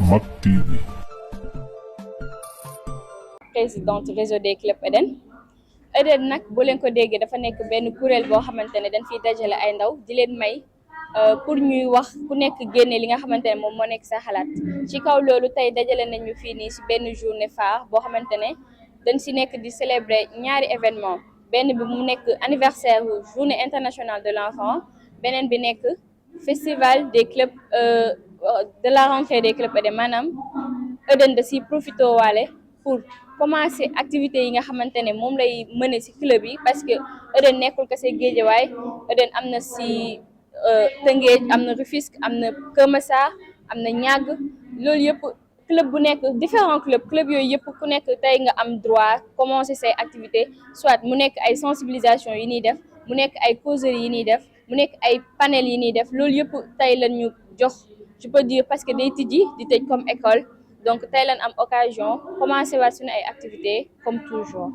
Mak TV. Présidente réseau des clubs Eden. Eden nag boo leen ko déggee dafa nekk benn kuréel boo xamante ne dañ fiy dajale ay ndaw di leen may pour ñuy wax ku nekk génne li nga xamante ne moom moo nekk sa xalaat ci kaw loolu tey dajale nañu fii nii si benn journée phare boo xamante ne dañ si nekk di célébrer ñaari événement benn bi mu nekk anniversaire journée internationale de l'enfant beneen bi nekk festival des clubs de la rentrée des clubs Eden maanaam Eden da si profité waale pour commencer activité yi nga xamante ne moom lay mëne ci club yi parce que Eden nekkul kese Guédiawaye Eden am na ci Tëngéej am na Rufisque am na Keur Massar am na Niague loolu yëpp club bu nekk différents club yooyu yëpp ku nekk tey nga am droit commencer say activité soit mu nekk ay sensibilisation yi ñuy def mu nekk ay causeries yi ñuy def mu nekk ay panel yi ñuy def loolu yëpp tey lañ ñu jox je peux dire parce que day tijji di tëj comme école donc tey lañ am occasion commencé waat suñu ay activités comme toujours.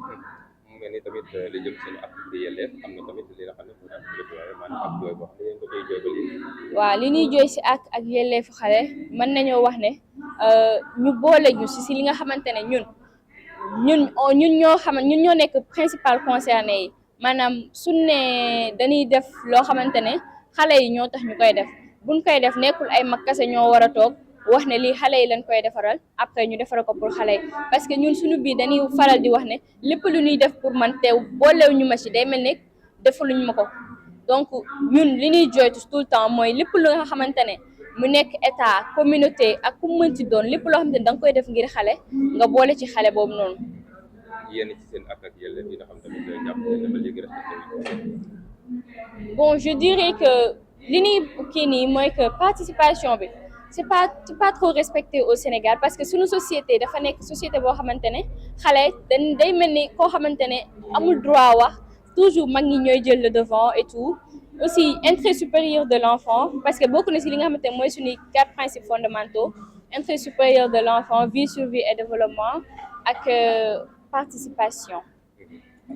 mu mel ni tamit li jëm seen activité yelleef am na tamit li nga xam ne mooy activité maanaam ak jooy boo xam ne yéen ko koy jooy ba léegi. waaw li ñuy jooy si ak yelleefu xale mën nañoo wax ne ñu boole ñu si li nga xamante ne ñun ñoo nekk principal concerné yi maanaam suñ ne dañuy def loo xamante ne xale yi ñoo tax ñu koy def buñ koy def nekkul ay mag kese ñoo war a toog wax ne lii xale yi lañ koy defaral après ñu defaral ko pour xale yi parce que ñun suñu biir dañuy faral di wax ne lépp lu ñuy def pour man teew boolew ñu ma ci day mel ne defaluñ ma ko donc ñun li ñuy joytu tout le temps mooy lépp lu nga xamante ne mu nekk état communauté ak ku mënti doon lépp loo xamante ne da nga koy def ngir xale nga boole ci xale boobu noonu. yéen ci seen ak yelleef yi nga xam tamit jàpp ne dafa léegi respecté. bon je dirais que li ñuy kii nii mooy que participation bi. c'est pas trop respecté au Sénégal parce que suñu société dafa nekk société boo xamante ne xale day mel ni koo xamante ne amul droit wax toujours mag ñi ñooy jël le devant et tout aussi intérêt supérieur de l'enfant parce que bokk na ci li nga xamante ne mooy suñuy 4 principes fondamentaux intérêt supérieur de l'enfant vie survie et développement ak participation.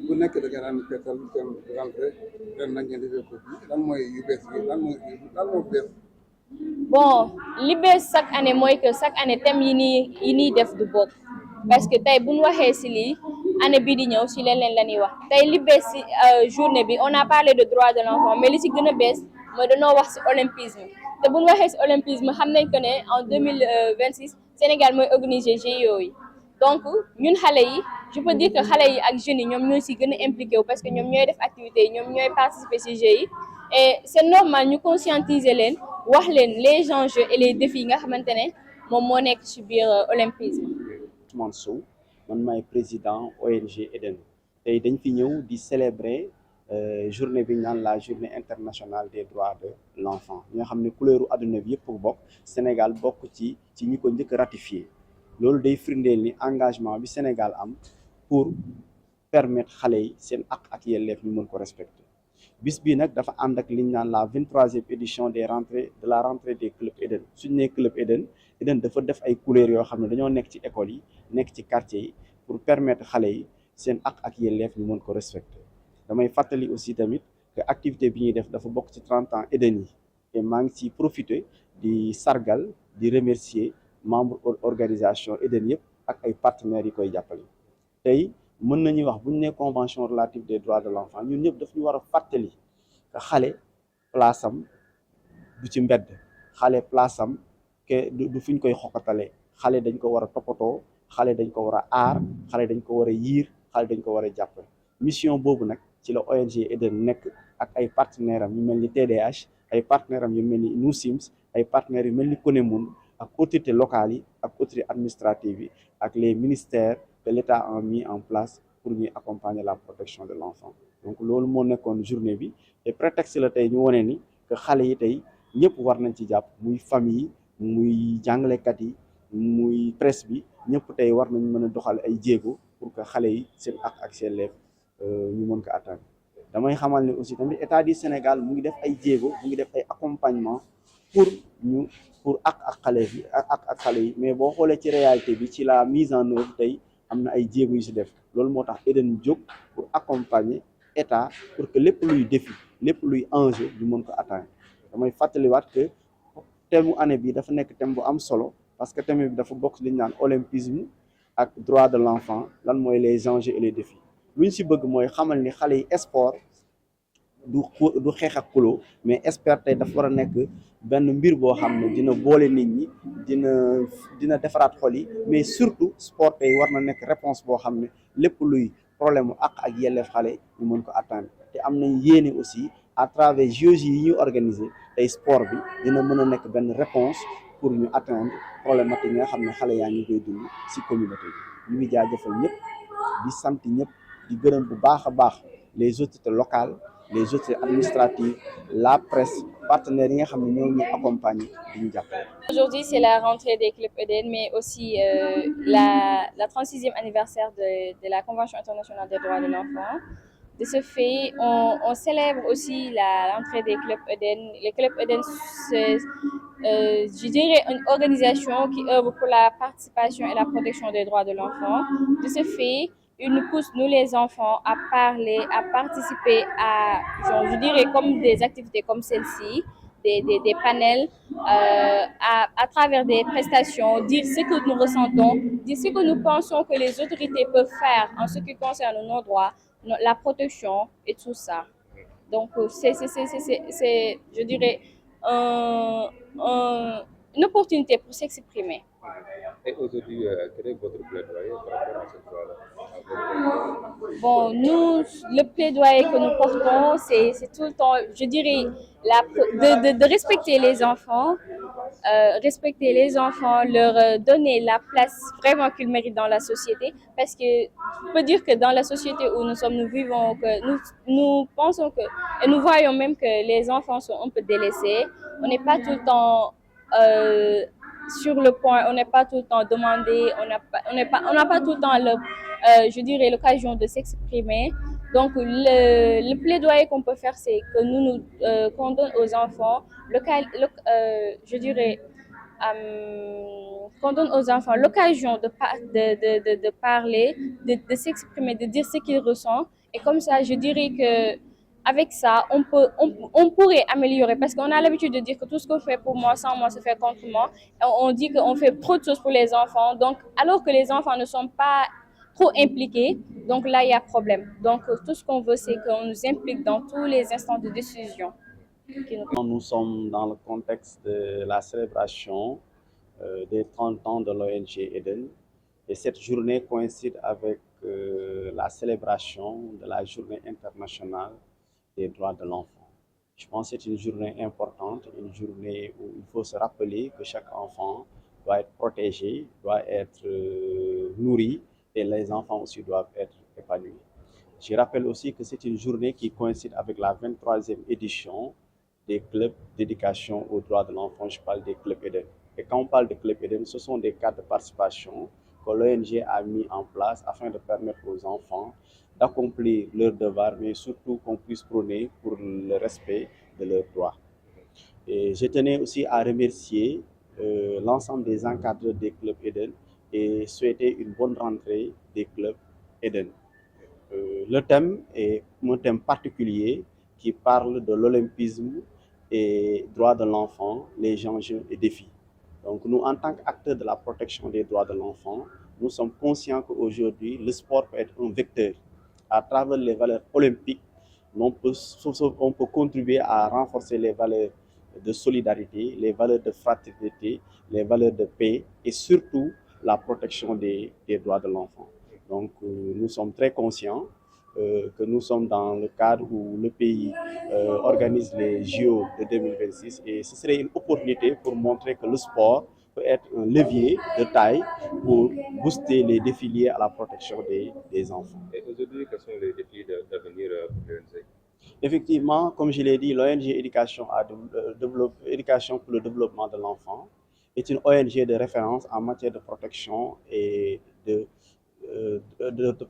bu nekk da nga daan feetal seen rentrée ren nag ngeen defee ko bi lan mooy yu bees yi lan moo bees. bon li bees chaque année mooy que chaque année thème yi nii def du bokk parce que tey bu ñu waxee ci lii année bii di ñëw ci leneen la ñuy wax tey li bees ci journée bi on a parlé de droit de l'enfant mais li ci gën a bees mooy dañoo wax ci olympisme te bu ñu waxee ci olympisme xam nañ que ne en 2026 Sénégal mooy organiser JO yi donc ñun xale yi je peux dire que xale yi ak jeunes yi ñoom ñoo ci gën a impliqué wu parce que ñoom ñooy def activités yi ñoom ñooy participer ci JO yi et c'est normal ñu conscientiser leen wax leen les enjeux et les défis nga xamante ne moom moo nekk ci biir olympisme. Ousmane Sow man maay président ONG Eden tey dañ fi ñëw di célébrer journée bi ñu naan la journée internationale des droits de l'enfant ñi nga xam ne couleuru adduna bi yëpp bokk Sénégal bokk ci ñi ko njëkk ratifié loolu day firndeel ni engagement bi Sénégal am pour permettre xale yi seen ak yelleef ñu mën ko respecter. bis bii nag dafa ànd ak li ñu naan la 23e édition de la rentrée des clubs Eden suñu nee club Eden dafa def ay couleurs yoo xam ne dañoo nekk ci école yi nekk ci quartier yi pour permettre xale yi seen ak yelleef ñu mën ko respecter. damay fàttali aussi tamit que activité bi ñuy def dafa bokk ci 30 ans Eden yi te maa ngi ciy profiter di sargal di remercier membre organisation Eden yëpp ak ay partenaires yi koy jàppale tey. mën nañuy wax bu ñu nee convention relative des droits de l'enfant ñun ñëpp daf ñu war a fàttali que xale place am du ci mbedd xale place am ke du fi ñu koy xoqatalee xale dañ ko war a toppatoo xale dañ ko war a aar xale dañ ko war a yiir xale dañ ko war a jàppale mission boobu nag ci la ONG Eden nekk ak ay partenaires am yu mel ni TDH ay partenaires am yu mel ni NUSIMS ay partenaires yu mel ni CONEMUN ak autorités locales yi ak autorités administratives yi ak les ministères que l'État a mis en place pour ñuy accompagner la protection de l'enfant donc loolu moo nekkoon journée bi te prétexte la tey ñu wone ni que xale yi tey ñëpp war nañ ci jàpp muy famille muy jàngalekat yi muy presse bi ñëpp tey war nañ mën a doxal ay jéego pour que xale yi seen ak seen yelleef ñu mën ko atteindre damay xamal ne aussi tamit État du Sénégal mu ngi def ay jéego mu ngi def ay accompagnement pour xale bi ak xale yi mais boo xoolee ci réalité bi ci la mise en œuvre tey am na ay jéego yu si def loolu moo tax Eden jóg pour accompagner état pour que lépp luy défi lépp luy enjeu ñu mën ko atteindre damay fàttaliwaat que thème mu année bi dafa nekk thème bu am solo parce que thème bi dafa bokk li ñu naan olympisme ak droit de l'enfant lan mooy les enjeux et les défis lu ñu si bëgg mooy xamal ni xale yi sport du xeex ak xuloo mais sport tey dafa war a nekk benn mbir boo xam ne dina boole nit ñi dina defaraat xol yi mais surtout sport tey war na nekk réponse boo xam ne lépp luy problème mu àq ak yelleef xale ñu mën ko atteindre te am nañ yéene aussi à travers JOJ yi ñuy organiser tey sport bi dina mën a nekk benn réponse pour ñu atteindre problématique yi nga xam ne xale yaa ngi koy dund ci communauté bi ñu ngi jaajëfal ñëpp di sant ñëpp di gërëm bu baax a baax les autorités locales les autorités administratives la presse partenaires yi nga xam ne ñoo ñu accompagner di ñu jàppale. Aujourd'hui, c'est la rentrée des clubs Eden, mais aussi la 36e anniversaire de la Convention internationale des droits de l'enfant. De ce fait, on célèbre aussi la rentrée des clubs Eden. Les clubs Eden, c'est, je dirais, une organisation qui œuvre pour la participation et la protection des droits de l'enfant. De ce fait, ils nous poussent, nous les enfants, à parler, à participer à, genre, je dirais, comme des activités comme celle-ci, des panels, à travers des prestations, dire ce que nous ressentons, dire ce que nous pensons que les autorités peuvent faire en ce qui concerne nos droits, la protection et tout ça. Donc, c'est je dirais, une opportunité pour s'exprimer. Et aujourd'hui, quel est votre plaidoyer par rapport à cette loi-là? Bon, nous, le plaidoyer que nous portons, c'est tout le temps, je dirais, de respecter les enfants, leur donner la place vraiment qu'ils méritent dans la société. Parce que on peut dire que dans la société où nous sommes, nous vivons, que nous pensons que, et nous voyons même que les enfants sont un peu délaissés. On n'est pas tout le temps sur le point, on n'est pas tout le temps demandé, on n'a pas tout le temps je dirais l'occasion de s'exprimer. Donc le plaidoyer qu'on peut faire, c'est que qu'on donne aux enfants je dirais qu'on donne aux enfants l'occasion de parler, de s'exprimer, de dire ce qu'ils ressentent. Et comme ça, je dirais que avec ça, on pourrait améliorer, parce qu'on a l'habitude de dire que tout ce qu'on fait pour moi, sans moi, se fait contre moi. Et on dit qu'on fait trop de choses pour les enfants, donc alors que les enfants ne sont pas trop impliqués, donc là, il y a problème. Donc tout ce qu'on veut, c'est qu'on nous implique dans tous les instants de décision. Nous sommes dans le contexte de la célébration des 30 ans de l'ONG Eden, et cette journée coïncide avec la célébration de la Journée internationale des droits de l'enfant. Je pense que c'est une journée importante, une journée où il faut se rappeler que chaque enfant doit être protégé, doit être nourri, et les enfants aussi doivent être épanouis. Je rappelle aussi que c'est une journée qui coïncide avec la 23e édition des clubs d'éducation aux droits de l'enfant. Je parle des clubs Eden. Et quand on parle de clubs Eden, ce sont des cadres de participation que l'ONG a mis en place afin de permettre aux enfants d'accomplir leurs devoirs, mais surtout qu'on puisse prôner pour le respect de leurs droits. Et je tenais aussi à remercier l'ensemble des encadreurs des clubs Eden et souhaiter une bonne rentrée des clubs Eden. Le thème est un thème particulier qui parle de l'olympisme et droits de l'enfant, les enjeux et défis. Donc nous, en tant qu'acteurs de la protection des droits de l'enfant, nous sommes conscients qu'aujourd'hui, le sport peut être un vecteur. À travers les valeurs olympiques, on peut contribuer à renforcer les valeurs de solidarité, les valeurs de fraternité, les valeurs de paix et surtout la protection des droits de l'enfant. Donc nous sommes très conscients que nous sommes dans le cadre où le pays organise les JO de 2026, et ce serait une opportunité pour montrer que le sport peut être un levier de taille pour booster les défis liés à la protection des enfants. Et aujourd'hui, quels sont les défis d'avenir pour l'ONG? Effectivement, comme je l'ai dit, l'ONG Éducation pour le développement de l'enfant est une ONG de référence en matière de protection et de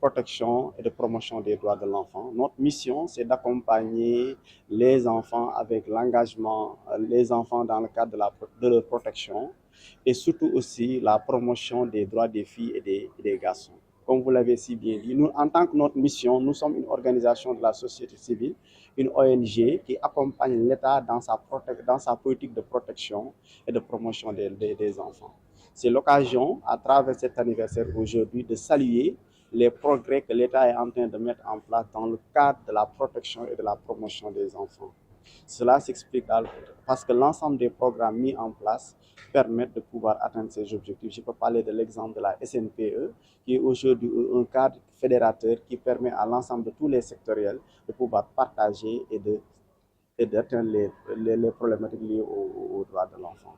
protection et de promotion des droits de l'enfant. Notre mission, c'est d'accompagner les enfants avec l'engagement, les enfants dans le cadre de leur protection, et surtout aussi la promotion des droits des filles et des garçons. Comme vous l'avez si bien dit, nous, en tant que notre mission, nous sommes une organisation de la société civile, une ONG qui accompagne l'État dans sa politique de protection et de promotion des enfants. C'est l'occasion, à travers cet anniversaire aujourd'hui, de saluer les progrès que l'État est en train de mettre en place dans le cadre de la protection et de la promotion des enfants. Cela s'explique parce que l'ensemble des programmes mis en place permettent de pouvoir atteindre ces objectifs. Je peux parler de l'exemple de la SNPE, qui est aujourd'hui un cadre fédérateur qui permet à l'ensemble de tous les sectoriels de pouvoir partager et d'atteindre les problématiques liées aux droits de l'enfant.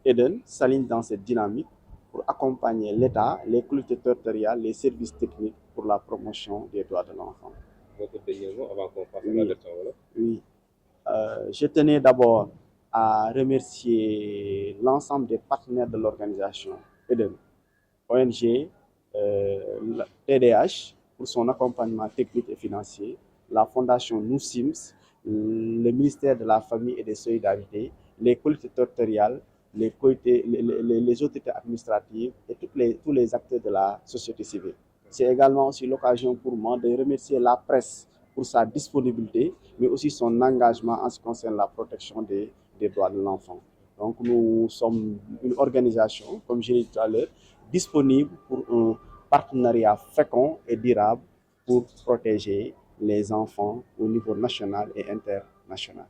Eden s'aligne dans cette dynamique pour accompagner l'État, les collectivités territoriales, les services techniques pour la promotion des droits de l'enfant. Votre dernier mot avant qu'on passe à la version wolof. Oui. Je tenais d'abord à remercier l'ensemble des partenaires de l'organisation Eden, ONG, TDH pour son accompagnement technique et financier, la fondation Nous Sims, le ministère de la Famille et des Solidarités, les collectivités territoriales, les autorités administratives et tous les acteurs de la société civile. C'est également aussi l'occasion pour moi de remercier la presse pour sa disponibilité, mais aussi son engagement en ce qui concerne la protection des droits de l'enfant. Donc nous sommes une organisation, comme je l'ai dit tout à l'heure, disponible pour un partenariat fécond et durable pour protéger les enfants au niveau national et international.